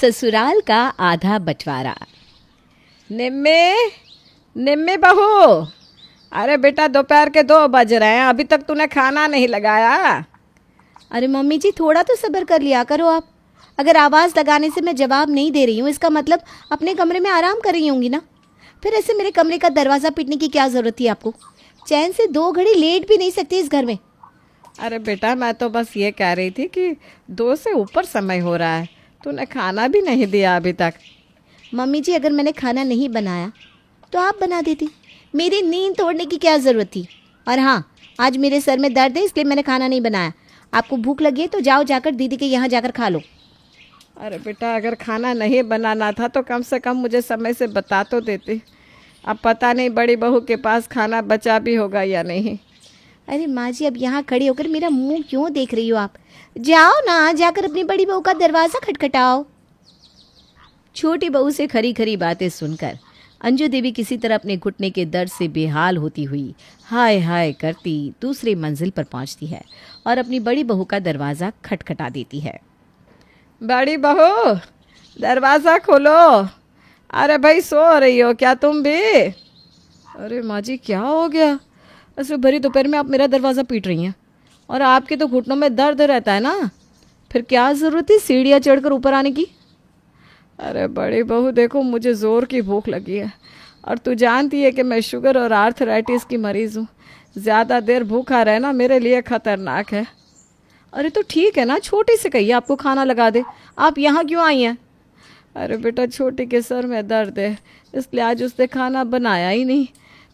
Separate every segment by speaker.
Speaker 1: ससुराल का आधा बंटवारा। निम्मे निम्मे बहू, अरे बेटा दोपहर के 2 बज रहे हैं, अभी तक तूने खाना नहीं लगाया।
Speaker 2: अरे मम्मी जी थोड़ा तो सब्र कर लिया करो आप। अगर आवाज़ लगाने से मैं जवाब नहीं दे रही हूँ इसका मतलब अपने कमरे में आराम कर रही होंगी ना। फिर ऐसे मेरे कमरे का दरवाज़ा पीटने की क्या ज़रूरत थी आपको? चैन से 2 घड़ी लेट भी नहीं सकती इस घर में।
Speaker 1: अरे बेटा मैं तो बस ये कह रही थी कि 2 से ऊपर समय हो रहा है, तूने खाना भी नहीं दिया अभी तक।
Speaker 2: मम्मी जी अगर मैंने खाना नहीं बनाया तो आप बना देती, मेरी नींद तोड़ने की क्या ज़रूरत थी। और हाँ, आज मेरे सर में दर्द है इसलिए मैंने खाना नहीं बनाया। आपको भूख लगी है तो जाओ जाकर दीदी के यहाँ जाकर खा लो।
Speaker 1: अरे बेटा अगर खाना नहीं बनाना था तो कम से कम मुझे समय से बता तो देती। अब पता नहीं बड़ी बहू के पास खाना बचा भी होगा या नहीं।
Speaker 2: अरे माँ जी अब यहाँ खड़ी होकर मेरा मुंह क्यों देख रही हो आप? जाओ ना, जाकर अपनी बड़ी बहू का दरवाज़ा खटखटाओ।
Speaker 1: छोटी बहू से खरी खरी बातें सुनकर अंजू देवी किसी तरह अपने घुटने के दर्द से बेहाल होती हुई हाय हाय करती दूसरी मंजिल पर पहुंचती है और अपनी बड़ी बहू का दरवाज़ा खटखटा देती है। बड़ी बहू दरवाज़ा खोलो। अरे भाई सो रही हो क्या तुम भी? अरे माँ जी क्या हो गया? ऐसे भरी दोपहर में आप मेरा दरवाज़ा पीट रही हैं और आपके तो घुटनों में दर्द रहता है ना, फिर क्या ज़रूरत थी सीढ़ियाँ चढ़कर ऊपर आने की? अरे बड़ी बहू देखो मुझे ज़ोर की भूख लगी है और तू जानती है कि मैं शुगर और आर्थराइटिस की मरीज़ हूँ। ज़्यादा देर भूखा रहना मेरे लिए ख़तरनाक है। अरे तो ठीक है ना, छोटी से कहिए आपको खाना लगा दे, आप यहाँ क्यों आई हैं? अरे बेटा छोटी के सर में दर्द है इसलिए आज उसने खाना बनाया ही नहीं।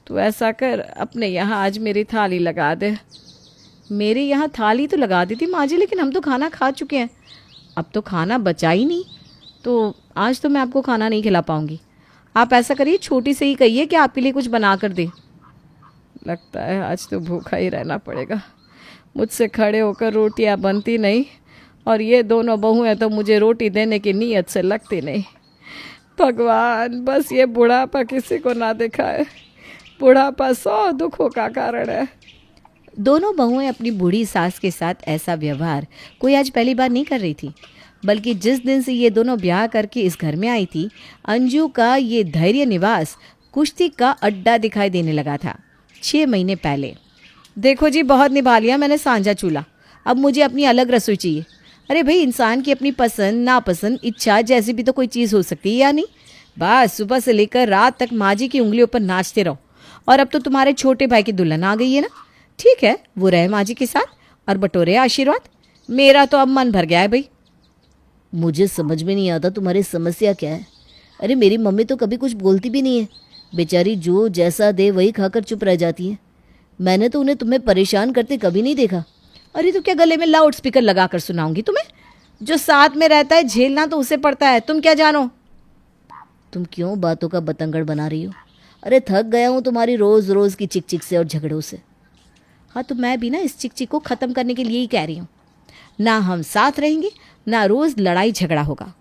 Speaker 1: तू ऐसा कर अपने यहाँ आज मेरी थाली लगा दे। मेरे यहाँ थाली तो लगा दी थी माँ जी, लेकिन हम तो खाना खा चुके हैं, अब तो खाना बचा ही नहीं, तो आज तो मैं आपको खाना नहीं खिला पाऊँगी। आप ऐसा करिए छोटी से ही कहिए कि आपके लिए कुछ बना कर दे। लगता है आज तो भूखा ही रहना पड़ेगा, मुझसे खड़े होकर रोटियां बनती नहीं और ये दोनों बहुएं तो मुझे रोटी देने की नीयत से लगती नहीं। भगवान बस ये बुढ़ापा किसी को ना दिखाए, बुढ़ापा 100 दुखों का कारण है।
Speaker 2: दोनों बहुएं अपनी बूढ़ी सास के साथ ऐसा व्यवहार कोई आज पहली बार नहीं कर रही थी, बल्कि जिस दिन से ये दोनों ब्याह करके इस घर में आई थी अंजू का ये धैर्य निवास कुश्ती का अड्डा दिखाई देने लगा था 6 महीने पहले। देखो जी बहुत निभा लिया मैंने सांझा चूल्हा, अब मुझे अपनी अलग रसोई चाहिए। अरे भाई इंसान की अपनी पसंद नापसंद इच्छा जैसी भी तो कोई चीज़ हो सकती है या नहीं? बस सुबह से लेकर रात तक माँ जी की उंगलियों पर नाचते रहो। और अब तो तुम्हारे छोटे भाई की दुल्हन आ गई है ना, ठीक है वो रहे माँ जी के साथ और बटोरे आशीर्वाद। मेरा तो अब मन भर गया है भाई।
Speaker 3: मुझे समझ में नहीं आता तुम्हारी समस्या क्या है। अरे मेरी मम्मी तो कभी कुछ बोलती भी नहीं है, बेचारी जो जैसा दे वही खाकर चुप रह जाती है। मैंने तो उन्हें तुम्हें परेशान करते कभी नहीं देखा।
Speaker 2: अरे तो क्या गले में लाउड स्पीकर लगा कर सुनाऊंगी तुम्हें? जो साथ में रहता है झेलना तो उसे पड़ता है, तुम क्या जानो?
Speaker 3: तुम क्यों बातों का बतंगड़ बना रही हो? अरे थक गया हूँ तुम्हारी रोज़ रोज़ की चिक चिक से और झगड़ों से।
Speaker 2: हाँ तो मैं भी ना इस चिक चिक को ख़त्म करने के लिए ही कह रही हूँ। ना हम साथ रहेंगे ना रोज़ लड़ाई झगड़ा होगा।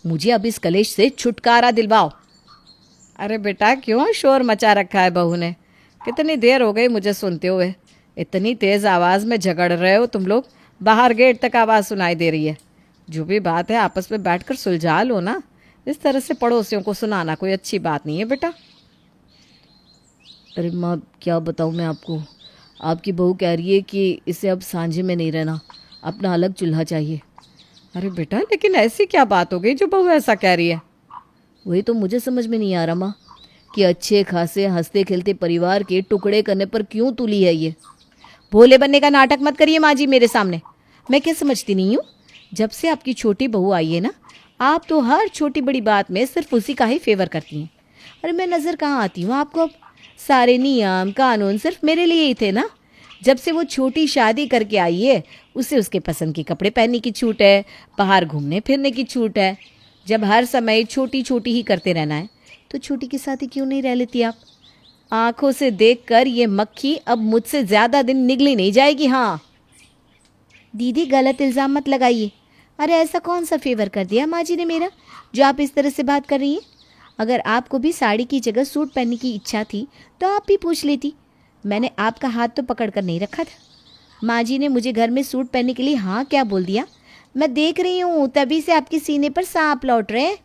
Speaker 2: मुझे अब इस कलेश से छुटकारा दिलवाओ।
Speaker 1: अरे बेटा क्यों शोर मचा रखा है बहू ने? कितनी देर हो गई मुझे सुनते हुए, इतनी तेज़ आवाज़ में झगड़ रहे हो तुम लोग, बाहर गेट तक आवाज़ सुनाई दे रही है। जो भी बात है आपस में बैठकर सुलझा लो ना, इस तरह से पड़ोसियों को सुनाना कोई अच्छी बात नहीं है बेटा।
Speaker 3: अरे माँ क्या बताऊँ मैं आपको, आपकी बहू कह रही है कि इसे अब सांझे में नहीं रहना, अपना अलग चूल्हा चाहिए।
Speaker 1: अरे बेटा लेकिन ऐसी क्या बात हो गई जो बहू ऐसा कह रही है?
Speaker 3: वही तो मुझे समझ में नहीं आ रहा माँ कि अच्छे खासे हंसते खेलते परिवार के टुकड़े करने पर क्यों तुली है ये।
Speaker 2: भोले बनने का नाटक मत करिए माँ जी मेरे सामने। मैं क्या समझती नहीं हूँ, जब से आपकी छोटी बहू आई है ना आप तो हर छोटी बड़ी बात में सिर्फ उसी का ही फेवर करती हैं। अरे मैं नज़र कहाँ आती हूँ आपको? अब सारे नियम कानून सिर्फ मेरे लिए ही थे ना। जब से वो छोटी शादी करके आई है उसे उसके पसंद के कपड़े पहनने की छूट है, बाहर घूमने फिरने की छूट है। जब हर समय छोटी छोटी ही करते रहना है तो छोटी के साथ ही क्यों नहीं रह लेती आप? आंखों से देखकर ये मक्खी अब मुझसे ज़्यादा दिन निगली नहीं जाएगी। हाँ दीदी गलत इल्ज़ाम मत लगाइए। अरे ऐसा कौन सा फेवर कर दिया माँ जी ने मेरा जो आप इस तरह से बात कर रही हैं? अगर आपको भी साड़ी की जगह सूट पहनने की इच्छा थी तो आप भी पूछ लेती। मैंने आपका हाथ तो पकड़ कर नहीं रखा था। माँ जी ने मुझे घर में सूट पहनने के लिए हाँ क्या बोल दिया, मैं देख रही हूँ, तभी से आपके सीने पर सांप लौट रहे हैं।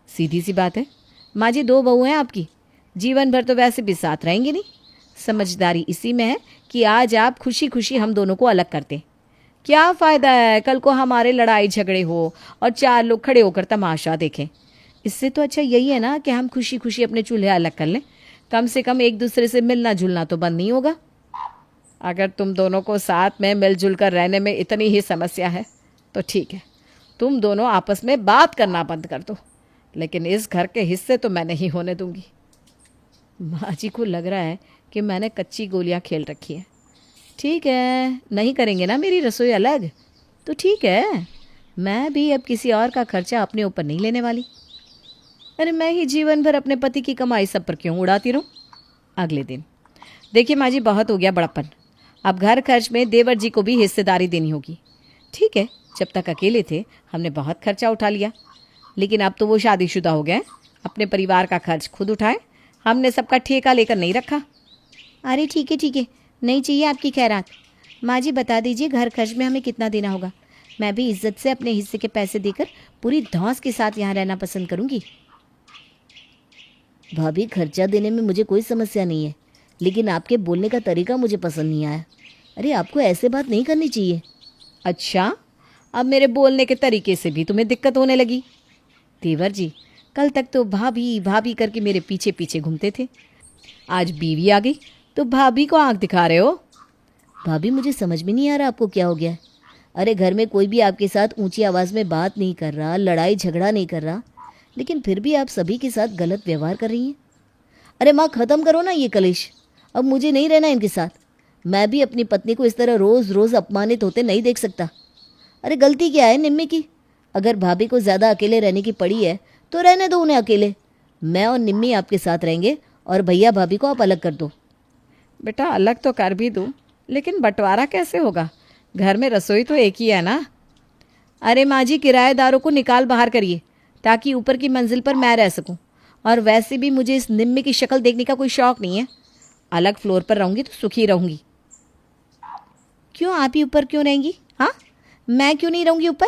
Speaker 1: सीधी सी बात है माँ जी, 2 बहू हैं आपकी, जीवन भर तो वैसे भी साथ रहेंगे नहीं। समझदारी इसी में है कि आज आप खुशी खुशी हम दोनों को अलग करते। क्या फ़ायदा है कल को हमारे लड़ाई झगड़े हो और 4 लोग खड़े होकर तमाशा देखें। इससे तो अच्छा यही है ना कि हम खुशी खुशी अपने चूल्हे अलग कर लें। कम से कम एक दूसरे से मिलना जुलना तो बंद नहीं होगा। अगर तुम दोनों को साथ में मिलजुल कर रहने में इतनी ही समस्या है तो ठीक है, तुम दोनों आपस में बात करना बंद कर दो, लेकिन इस घर के हिस्से तो मैं नहीं होने दूंगी। माँ जी को लग रहा है कि मैंने कच्ची गोलियां खेल रखी है। ठीक है, नहीं करेंगे ना मेरी रसोई अलग तो ठीक है, मैं भी अब किसी और का खर्चा अपने ऊपर नहीं लेने वाली। अरे मैं ही जीवन भर अपने पति की कमाई सब पर क्यों उड़ाती रहूं। अगले दिन, देखिए माँ जी, बहुत हो गया बड़प्पन, अब घर खर्च में देवर जी को भी हिस्सेदारी देनी होगी। ठीक है, जब तक अकेले थे हमने बहुत खर्चा उठा लिया, लेकिन अब तो वो शादीशुदा हो गए, अपने परिवार का खर्च खुद उठाए, हमने सबका ठेका लेकर नहीं रखा।
Speaker 2: अरे ठीक है, नहीं चाहिए आपकी खैरात। माँ जी बता दीजिए घर खर्च में हमें कितना देना होगा, मैं भी इज्जत से अपने हिस्से के पैसे देकर पूरी धौंस के साथ यहाँ रहना पसंद करूँगी।
Speaker 3: भाभी, खर्चा देने में मुझे कोई समस्या नहीं है, लेकिन आपके बोलने का तरीका मुझे पसंद नहीं आया। अरे आपको ऐसे बात नहीं करनी चाहिए।
Speaker 1: अच्छा, अब मेरे बोलने के तरीके से भी तुम्हें दिक्कत होने लगी। देवर जी, कल तक तो भाभी भाभी करके मेरे पीछे पीछे घूमते थे, आज बीवी आ गई तो भाभी को आंख दिखा रहे हो।
Speaker 3: भाभी, मुझे समझ में नहीं आ रहा आपको क्या हो गया है। अरे घर में कोई भी आपके साथ ऊंची आवाज़ में बात नहीं कर रहा, लड़ाई झगड़ा नहीं कर रहा, लेकिन फिर भी आप सभी के साथ गलत व्यवहार कर रही हैं। अरे माँ, ख़त्म करो ना ये कलेश, अब मुझे नहीं रहना इनके साथ। मैं भी अपनी पत्नी को इस तरह रोज़ रोज़ अपमानित होते नहीं देख सकता। अरे गलती क्या है निम्मी की? अगर भाभी को ज़्यादा अकेले रहने की पड़ी है तो रहने दो उन्हें अकेले। मैं और निम्मी आपके साथ रहेंगे और भैया भाभी को आप अलग कर दो।
Speaker 1: बेटा अलग तो कर भी दूँ, लेकिन बंटवारा कैसे होगा? घर में रसोई तो एक ही है ना। अरे माँ जी, किराएदारों को निकाल बाहर करिए ताकि ऊपर की मंजिल पर मैं रह सकूं। और वैसे भी मुझे इस निम्मी की शक्ल देखने का कोई शौक नहीं है। अलग फ्लोर पर रहूंगी तो सुखी रहूंगी।
Speaker 2: क्यों, आप ही ऊपर क्यों रहेंगी? हाँ, मैं क्यों नहीं रहूँगी ऊपर?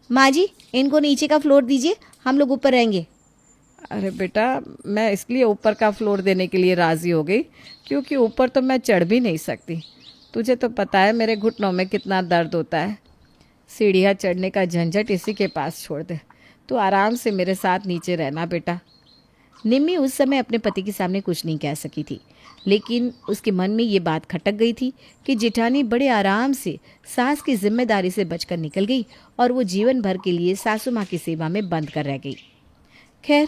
Speaker 2: माँ जी, इनको नीचे का फ्लोर दीजिए, हम लोग ऊपर रहेंगे।
Speaker 1: अरे बेटा, मैं इसलिए ऊपर का फ्लोर देने के लिए राज़ी हो गई क्योंकि ऊपर तो मैं चढ़ भी नहीं सकती। तुझे तो पता है मेरे घुटनों में कितना दर्द होता है। सीढ़ियाँ चढ़ने का झंझट इसी के पास छोड़ दे, तू आराम से मेरे साथ नीचे रहना बेटा।
Speaker 2: निम्मी उस समय अपने पति के सामने कुछ नहीं कह सकी थी, लेकिन उसके मन में ये बात खटक गई थी कि जेठानी बड़े आराम से सास की जिम्मेदारी से बचकर निकल गई और वो जीवन भर के लिए सासू माँ की सेवा में बंद कर रह गई। खैर,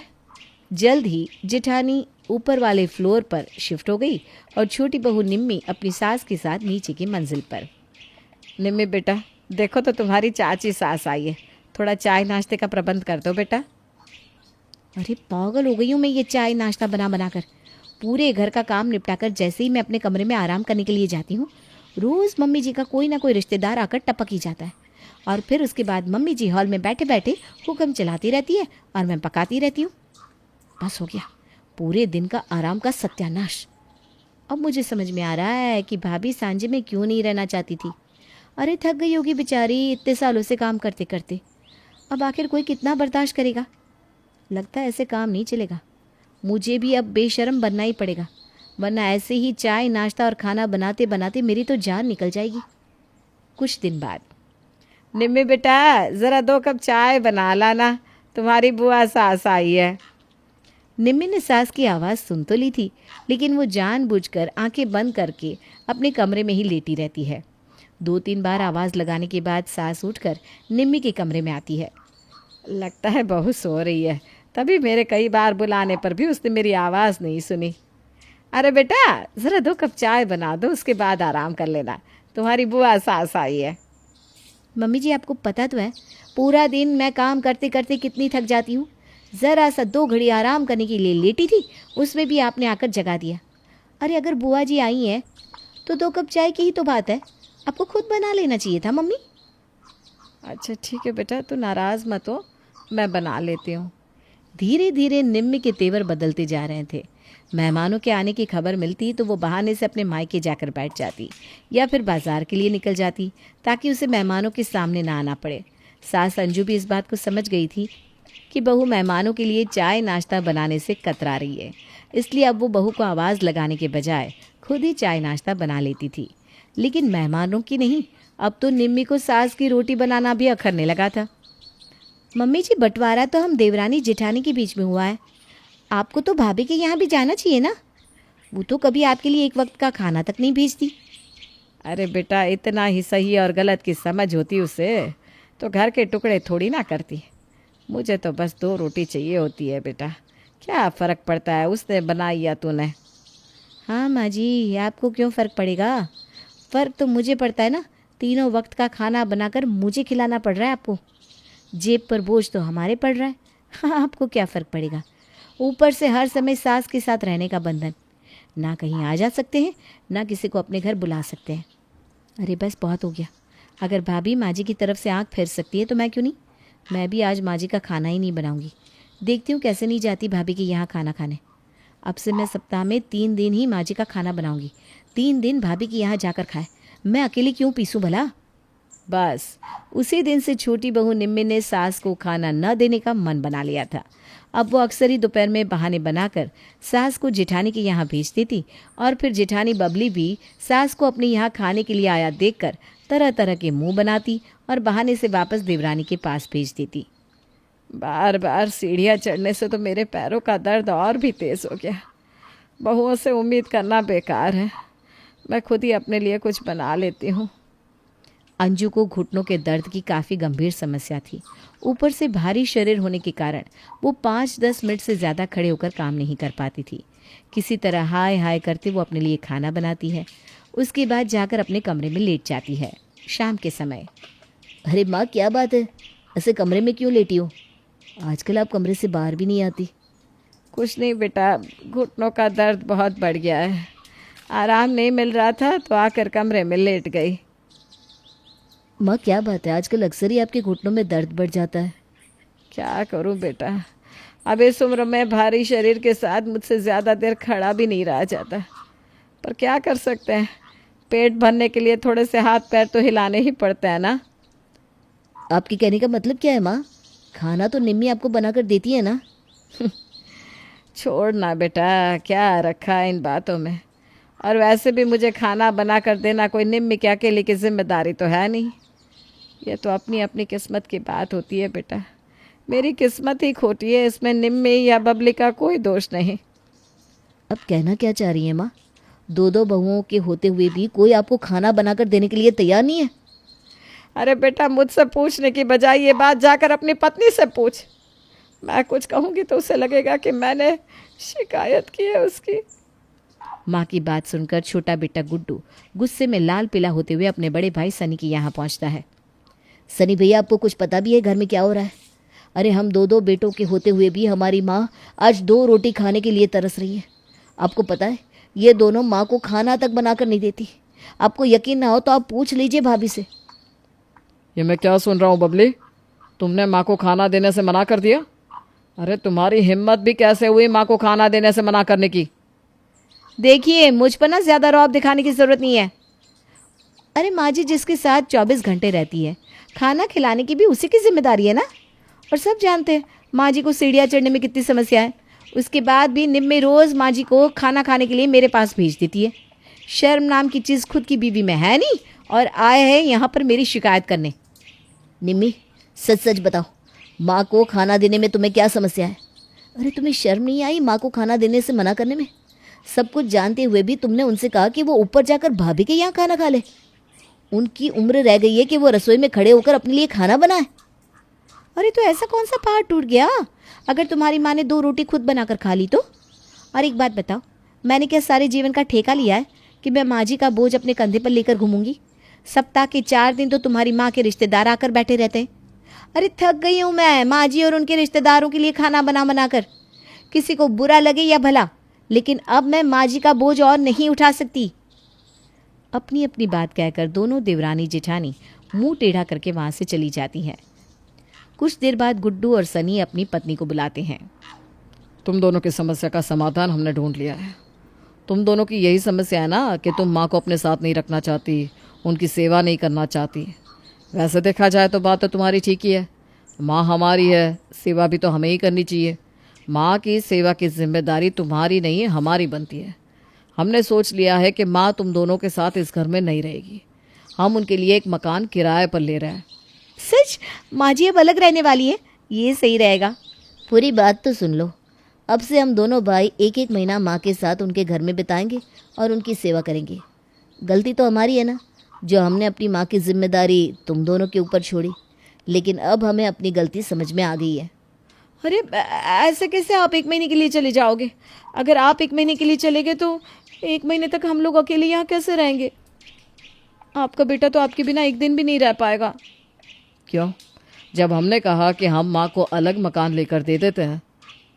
Speaker 2: जल्द ही जेठानी ऊपर वाले फ्लोर पर शिफ्ट हो गई और छोटी बहू निम्मी अपनी सास के साथ नीचे की मंजिल पर।
Speaker 1: निम्मी बेटा, देखो तो तुम्हारी चाची सास आई है, थोड़ा चाय नाश्ते का प्रबंध कर दो बेटा।
Speaker 2: अरे पागल हो गई हूँ मैं ये चाय नाश्ता बना बना कर। पूरे घर का काम निपटाकर जैसे ही मैं अपने कमरे में आराम करने के लिए जाती हूँ, रोज़ मम्मी जी का कोई ना कोई रिश्तेदार आकर टपक ही जाता है और फिर उसके बाद मम्मी जी हॉल में बैठे बैठे हुक्म चलाती रहती है और मैं पकाती रहती हूँ। बस हो गया पूरे दिन का आराम का सत्यानाश। अब मुझे समझ में आ रहा है कि भाभी सांझे में क्यों नहीं रहना चाहती थी। अरे थक गई होगी बेचारी इतने सालों से काम करते करते। अब आखिर कोई कितना बर्दाश्त करेगा। लगता है ऐसे काम नहीं चलेगा, मुझे भी अब बेशर्म बनना ही पड़ेगा, वरना ऐसे ही चाय नाश्ता और खाना बनाते बनाते मेरी तो जान निकल जाएगी। कुछ दिन बाद,
Speaker 1: निम्मी बेटा, ज़रा 2 कप चाय बना लाना, तुम्हारी बुआ सास आई है।
Speaker 2: निम्मी ने सास की आवाज़ सुन तो ली थी, लेकिन वो जानबूझकर आंखें बंद करके अपने कमरे में ही लेटी रहती है। 2-3 बार आवाज़ लगाने के बाद सास उठकर निम्मी के कमरे में आती है।
Speaker 1: लगता है बहू सो रही है, तभी मेरे कई बार बुलाने पर भी उसने मेरी आवाज़ नहीं सुनी। अरे बेटा, ज़रा 2 कप चाय बना दो, उसके बाद आराम कर लेना, तुम्हारी बुआ सास आई है।
Speaker 2: मम्मी जी, आपको पता तो है पूरा दिन मैं काम करते करते कितनी थक जाती हूँ। ज़रा सा 2 घड़ी आराम करने के लिए लेटी थी, उसमें भी आपने आकर जगा दिया। अरे अगर बुआ जी आई हैं तो 2 कप चाय की ही तो बात है, आपको खुद बना लेना चाहिए था मम्मी।
Speaker 1: अच्छा ठीक है बेटा, तू नाराज़ मत हो, मैं बना लेती हूँ। धीरे धीरे निम्मी के तेवर बदलते जा रहे थे। मेहमानों के आने की खबर मिलती तो वो बहाने से अपने मायके जाकर बैठ जाती या फिर बाजार के लिए निकल जाती ताकि उसे मेहमानों के सामने ना आना पड़े। सास अंजू भी इस बात को समझ गई थी कि बहू मेहमानों के लिए चाय नाश्ता बनाने से कतरा रही है, इसलिए अब वो बहू को आवाज़ लगाने के बजाय खुद ही चाय नाश्ता बना लेती थी। लेकिन मेहमानों की नहीं, अब तो निम्मी को सास की रोटी बनाना भी अखरने लगा था।
Speaker 2: मम्मी जी, बंटवारा तो हम देवरानी जेठानी के बीच में हुआ है। आपको तो भाभी के यहाँ भी जाना चाहिए ना। वो तो कभी आपके लिए एक वक्त का खाना तक नहीं भेजती।
Speaker 1: अरे बेटा, इतना ही सही और गलत की समझ होती उसे तो घर के टुकड़े थोड़ी ना करती। मुझे तो बस 2 रोटी चाहिए होती है बेटा, क्या फ़र्क पड़ता है उसने बनाई या तूने।
Speaker 2: हाँ माँ जी, आपको क्यों फ़र्क पड़ेगा? फ़र्क तो मुझे पड़ता है ना। 3 वक्त का खाना बनाकर मुझे खिलाना पड़ रहा है आपको। जेब पर बोझ तो हमारे पड़ रहा है। हाँ, आपको क्या फ़र्क पड़ेगा? ऊपर से हर समय सास के साथ रहने का बंधन। ना कहीं आ जा सकते हैं, ना किसी को अपने घर बुला सकते हैं। अरे बस बहुत हो गया। अगर भाभी माँ जी की तरफ से आँख फेर सकती है तो मैं क्यों नहीं। मैं भी आज माँ जी का खाना ही नहीं बनाऊंगी। देखती हूँ कैसे नहीं जाती भाभी के यहाँ खाना खाने। अब से मैं सप्ताह में 3 दिन ही माँ जी का खाना बनाऊंगी। 3 दिन भाभी के यहाँ जाकर खाए। मैं अकेले क्यों पीसूँ भला।
Speaker 1: बस उसी दिन से छोटी बहू निम्मी ने सास को खाना न देने का मन बना लिया था। अब वो अक्सर ही दोपहर में बहाने बनाकर सास को जेठानी के यहाँ भेजती थी और फिर जेठानी बबली भी सास को अपने यहाँ खाने के लिए आया देखकर तरह तरह के मुंह बनाती और बहाने से वापस देवरानी के पास भेज देती। बार बार सीढ़ियाँ चढ़ने से तो मेरे पैरों का दर्द और भी तेज़ हो गया। बहुओं से उम्मीद करना बेकार है, मैं खुद ही अपने लिए कुछ बना लेती हूँ।
Speaker 2: अंजू को घुटनों के दर्द की काफ़ी गंभीर समस्या थी। ऊपर से भारी शरीर होने के कारण वो 5-10 मिनट से ज़्यादा खड़े होकर काम नहीं कर पाती थी। किसी तरह हाय हाय करते वो अपने लिए खाना बनाती है। उसके बाद जाकर अपने कमरे में लेट जाती है। शाम के समय।
Speaker 3: अरे माँ, क्या बात है, ऐसे कमरे में क्यों लेटी हो? आजकल आप कमरे से बाहर भी नहीं आती।
Speaker 1: कुछ नहीं बेटा, घुटनों का दर्द बहुत बढ़ गया है। आराम नहीं मिल रहा था तो आकर कमरे में लेट गई।
Speaker 3: माँ, क्या बात है, आजकल अक्सर ही आपके घुटनों में दर्द बढ़ जाता है।
Speaker 1: क्या करूं बेटा, अब इस उम्र में भारी शरीर के साथ मुझसे ज़्यादा देर खड़ा भी नहीं रहा जाता, पर क्या कर सकते हैं, पेट भरने के लिए थोड़े से हाथ पैर तो हिलाने ही पड़ते हैं ना।
Speaker 3: आपके कहने का मतलब क्या है माँ? खाना तो निम्मी आपको बनाकर देती है ना?
Speaker 1: छोड़ ना बेटा, क्या रखा है इन बातों में। और वैसे भी मुझे खाना बना कर देना कोई निम्मी के अकेले की जिम्मेदारी तो है नहीं। ये तो अपनी अपनी किस्मत की बात होती है बेटा। मेरी किस्मत ही खोटी है, इसमें निम्मी या बबली का कोई दोष नहीं।
Speaker 3: अब कहना क्या चाह रही हैं माँ? 2 बहुओं के होते हुए भी कोई आपको खाना बनाकर देने के लिए तैयार नहीं है?
Speaker 1: अरे बेटा, मुझसे पूछने की बजाय ये बात जाकर अपनी पत्नी से पूछ। मैं कुछ कहूँगी तो उसे लगेगा कि मैंने शिकायत की है उसकी।
Speaker 2: माँ की बात सुनकर छोटा बेटा गुड्डू गुस्से में लाल पीला होते हुए अपने बड़े भाई सनी के यहाँ पहुँचता है।
Speaker 3: सनी भैया, आपको कुछ पता भी है घर में क्या हो रहा है? अरे हम 2 बेटों के होते हुए भी हमारी माँ आज 2 रोटी खाने के लिए तरस रही है। आपको पता है, ये दोनों माँ को खाना तक बनाकर नहीं देती। आपको यकीन ना हो तो आप पूछ लीजिए भाभी से।
Speaker 1: ये मैं क्या सुन रहा हूँ बबली, तुमने माँ को खाना देने से मना कर दिया? अरे तुम्हारी हिम्मत भी कैसे हुई माँ को खाना देने से मना करने की?
Speaker 2: देखिए, मुझ पर ना ज़्यादा रौब दिखाने की ज़रूरत नहीं है। अरे माँ जी जिसके साथ 24 घंटे रहती है, खाना खिलाने की भी उसी की जिम्मेदारी है ना। और सब जानते हैं माँ जी को सीढ़ियाँ चढ़ने में कितनी समस्या है। उसके बाद भी निम्मी रोज़ माँ जी को खाना खाने के लिए मेरे पास भेज देती है। शर्म नाम की चीज़ खुद की बीवी में है नहीं और आए हैं यहाँ पर मेरी शिकायत करने।
Speaker 3: निम्मी, सच सच बताओ, माँ को खाना देने में तुम्हें क्या समस्या है? अरे तुम्हें शर्म नहीं आई माँ को खाना देने से मना करने में? सब कुछ जानते हुए भी तुमने उनसे कहा कि वो ऊपर जाकर भाभी के यहाँ खाना खा ले। उनकी उम्र रह गई है कि वो रसोई में खड़े होकर अपने लिए खाना बनाए।
Speaker 2: अरे तो ऐसा कौन सा पहाड़ टूट गया अगर तुम्हारी माँ ने 2 रोटी खुद बनाकर खा ली तो। और एक बात बताओ, मैंने क्या सारे जीवन का ठेका लिया है कि मैं माँ जी का बोझ अपने कंधे पर लेकर घूमूंगी? सप्ताह के 4 दिन तो तुम्हारी माँ के रिश्तेदार आकर बैठे रहते हैं। अरे थक गई हूँ मैं माँ जी और उनके रिश्तेदारों के लिए खाना बना बना कर। किसी को बुरा लगे या भला, लेकिन अब मैं माँ जी का बोझ और नहीं उठा सकती। अपनी अपनी बात कहकर दोनों देवरानी जेठानी मुंह टेढ़ा करके वहाँ से चली जाती हैं। कुछ देर बाद गुड्डू और सनी अपनी पत्नी को बुलाते हैं। तुम दोनों की समस्या का समाधान हमने ढूंढ लिया है। तुम दोनों की यही समस्या है ना कि तुम माँ को अपने साथ नहीं रखना चाहती, उनकी सेवा नहीं करना चाहती। वैसे देखा जाए तो बात तो तुम्हारी ठीक ही है। माँ हमारी है, सेवा भी तो हमें ही करनी चाहिए। माँ की सेवा की जिम्मेदारी तुम्हारी नहीं है, हमारी बनती है। हमने सोच लिया है कि माँ तुम दोनों के साथ इस घर में नहीं रहेगी। हम उनके लिए एक मकान किराए पर ले रहे हैं।
Speaker 1: सच? माँ जी अब अलग रहने वाली है? ये सही रहेगा।
Speaker 3: पूरी बात तो सुन लो। अब से हम दोनों भाई एक एक महीना माँ के साथ उनके घर में बिताएंगे और उनकी सेवा करेंगे। गलती तो हमारी है ना, जो हमने अपनी माँ की जिम्मेदारी तुम दोनों के ऊपर छोड़ी। लेकिन अब हमें अपनी गलती समझ में आ गई है।
Speaker 1: अरे ऐसे कैसे आप 1 महीने के लिए चले जाओगे? अगर आप 1 महीने के लिए चले गए तो 1 महीने तक हम लोग अकेले यहाँ कैसे रहेंगे? आपका बेटा तो आपके बिना 1 दिन भी नहीं रह पाएगा।
Speaker 2: क्यों? जब हमने कहा कि हम माँ को अलग मकान लेकर दे देते हैं,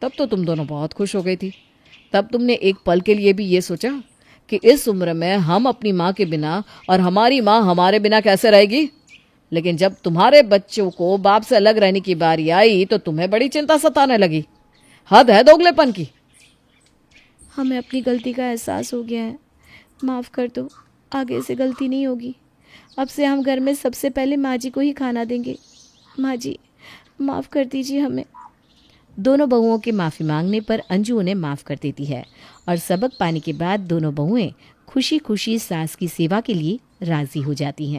Speaker 2: तब तो तुम दोनों बहुत खुश हो गई थी। तब तुमने एक पल के लिए भी ये सोचा कि इस उम्र में हम अपनी माँ के बिना और हमारी माँ हमारे बिना कैसे रहेगी? लेकिन जब तुम्हारे बच्चों को बाप से अलग रहने की बारी आई तो तुम्हें बड़ी चिंता सताने लगी। हद है दोगलेपन की।
Speaker 1: हमें अपनी गलती का एहसास हो गया है, माफ़ कर दो। आगे से गलती नहीं होगी। अब से हम घर में सबसे पहले माँ जी को ही खाना देंगे। माँ जी माफ़ कर दीजिए हमें।
Speaker 2: दोनों बहुओं के माफ़ी मांगने पर अंजू उन्हें माफ़ कर देती है और सबक पाने के बाद दोनों बहुएं खुशी खुशी सास की सेवा के लिए राज़ी हो जाती हैं।